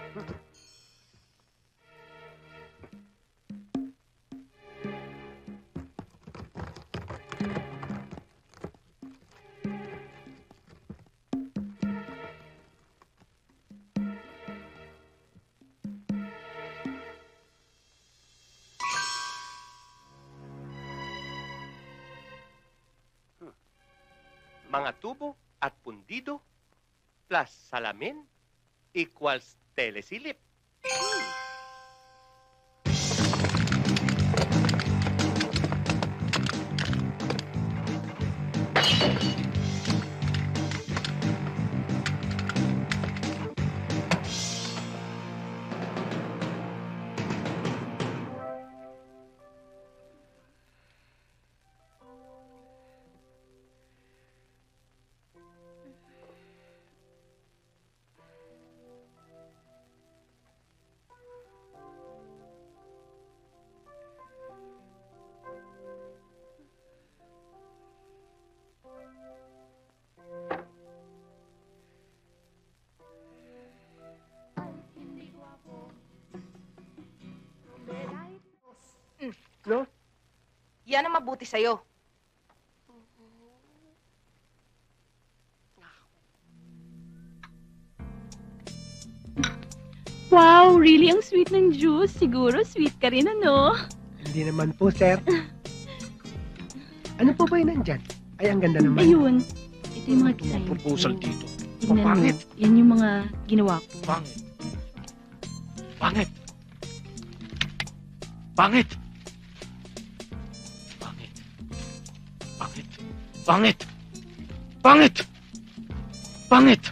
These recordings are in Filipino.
Mga tubo at pundido plus salamin equals telesilip. No? Yan ang mabuti sa'yo. Wow, really ang sweet ng juice. Siguro sweet ka rin, ano? Hindi naman po, sir. Ano po ba yun nandyan? Ay, ang ganda naman. Ayun. Ito yung mga design Proposal ko. dito. Tingnan mo. Pangit. Yan yung mga ginawa ko. Pangit. Pangit. Pangit. Pangit. Pangit. Pangit. Pangit. Pangit.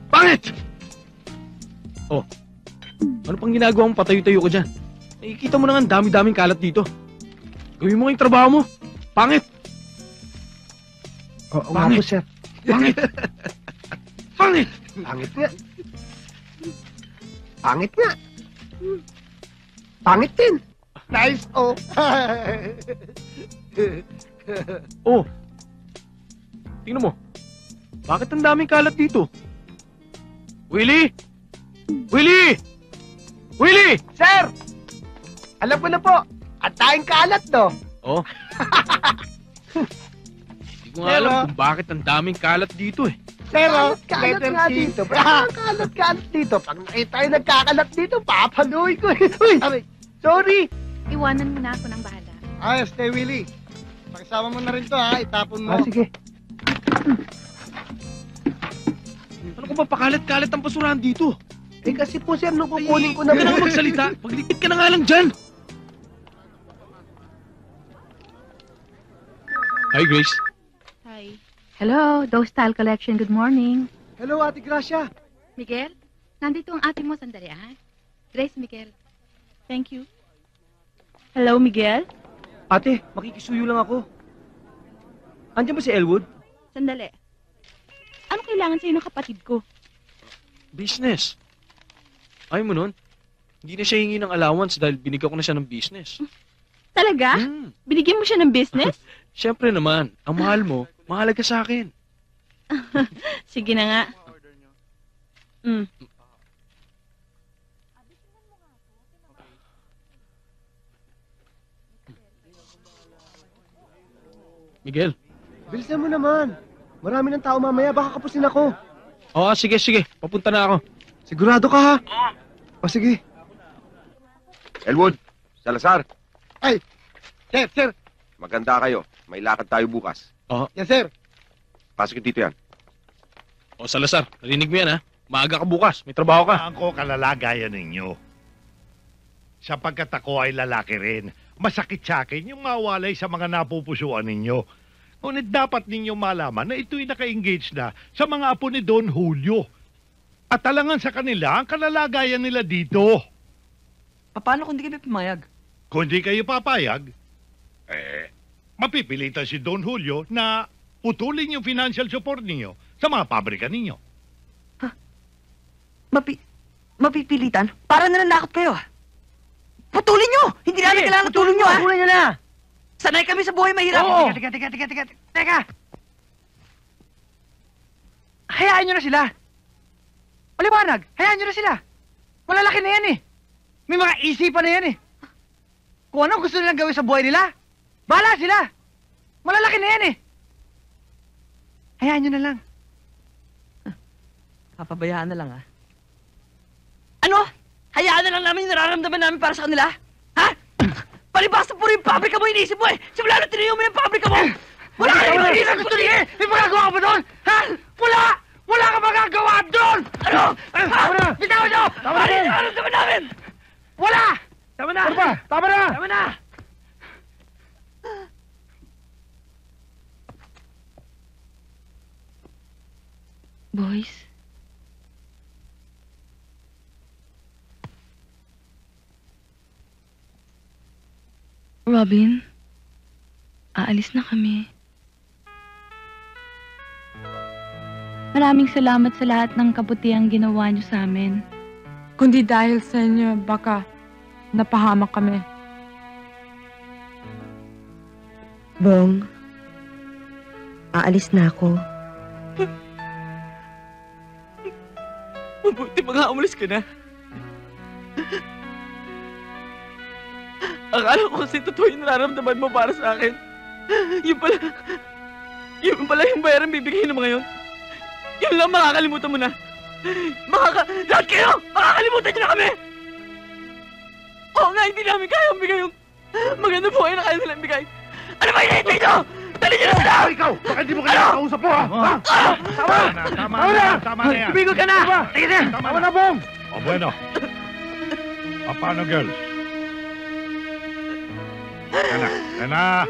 Pangit. Oh. Ano pang ginagawa mong patayo-tayo ko dyan? Nakikita mo na nga ang dami-daming kalat dito. Gawin mo yung trabaho mo. Pangit. Oo nga po, sir. Pangit. Pangit. Pangit nga. Pangit nga. Pangit din. Nice, oh. Oh. Tingnan mo. Bakit ang daming kalat dito? Willie! Willie! Willie! Sir! Alam ko na po. At tayong kalat, no? Oh. Hindi ko nga alam kung bakit ang daming kalat dito eh. Pero, kalat nga dito. Kalat dito. Pag nakita tayo nagkakalat dito, papaluin ko. Uy, sorry. Iwanan mo na ako ng bahala. Ayos, Stay Willie. Pakisama mo na rin to, ha? Itapon mo. Sige. Ano kung ba pakalat-kalat ang basurahan dito? Eh kasi po, sir, nung kukunin ko na Huwag ka na nga magsalita. Paglikit ka na nga lang dyan. Hi, Grace. Hi. Hello, Dose Style Collection. Good morning. Hello, Ate Gracia. Miguel, nandito ang ate mo sandali, ha? Grace, Miguel. Thank you. Hello, Miguel. Ate, makikisuyo lang ako. Andiyan ba si Elwood? Sandali. Ano kailangan sa'yo ng kapatid ko? Business. Ayaw mo nun? Hindi na siya hingi ng allowance dahil binigyan ko na siya ng business. Talaga? Binigyan mo siya ng business? Siyempre naman, ang mahal mo, mahalaga sa akin. Sige na nga. Miguel. Bilisan mo naman. Marami ng tao mamaya, baka kapusin ako. Oo, sige. Papunta na ako. Sigurado ka, ha? O, sige. Elwood, Salazar, Ay, sir. maganda kayo. May lakad tayo bukas. Yes, sir. Pasok dito yan. O, Salazar, narinig mo yan, ha? Maaga ka bukas. May trabaho ka. Ang ko kalalagayan ninyo. Sapagkat ako ay lalaki rin, masakit sa akin yung mawalay sa mga napupusuan ninyo. Ngunit dapat ninyo malaman na ito'y naka-engage na sa mga apo ni Don Julio. At talangan sa kanila ang kalalagayan nila dito. Paano kung di kami pumayag? Kung di kayo papayag, mapipilitan si Don Julio na putulin yung financial support ninyo sa mga pabrika ninyo. Mapipilitan? Para nananakot kayo, ha? Putulin nyo! Hindi namin kailangan tulong nyo, ha? Putulin nyo na! Sanay kami sa buhay mahirap. Oo. Teka! Hayaan nyo na sila. Maliwanag, hayaan nyo na sila. Malalaki na yan eh. May mga isipan na yan eh. Kung anong gusto nilang gawin sa buhay nila, bahala sila. Malalaki na yan eh. Hayaan nyo na lang. Papabayaan na lang, ha? Ano? Hayaan na lang namin yung nararamdaman namin para sa kanila? Ha? Palibasa puro yung pabrika mo iniisip mo eh! Simula na tinayo mo yung pabrika mo! Wala ka naman iniisip ko doon eh! May magagawa ka ba doon? Ha? Wala! Wala ka magagawa doon! Ano? Tama na! Bitawan nyo! Tama na! Ano yung nararamdaman namin? Wala! Tama na! Ano ba? Tama na! Tama na! Boys? Robin, aalis na kami. Maraming salamat sa lahat ng kabutihang ginawa niyo sa amin. Kundi dahil sa inyo, baka napahamak kami. Bong, aalis na ako. Mabuti mga umalis ka na. Akala ko kasi totoo yung nararamdaman mo para sa akin. Yung pala yung bayaran bibigay ng mga yun. Yun lang makakalimutan mo na. Lahat kayo! Makakalimutan nyo na kami! Oo nga, hindi namin kayang bigay yung maganda buhay na kaya nilang bigay. Ano ba hinihintay nyo? Dali nyo na sila! Ikaw! Bakit di mo kaya kausap mo, ha? Tama na yan. Tumigil ka na! Sige na! Tama na, Bong! O, bueno. Paano, girls? Yan na.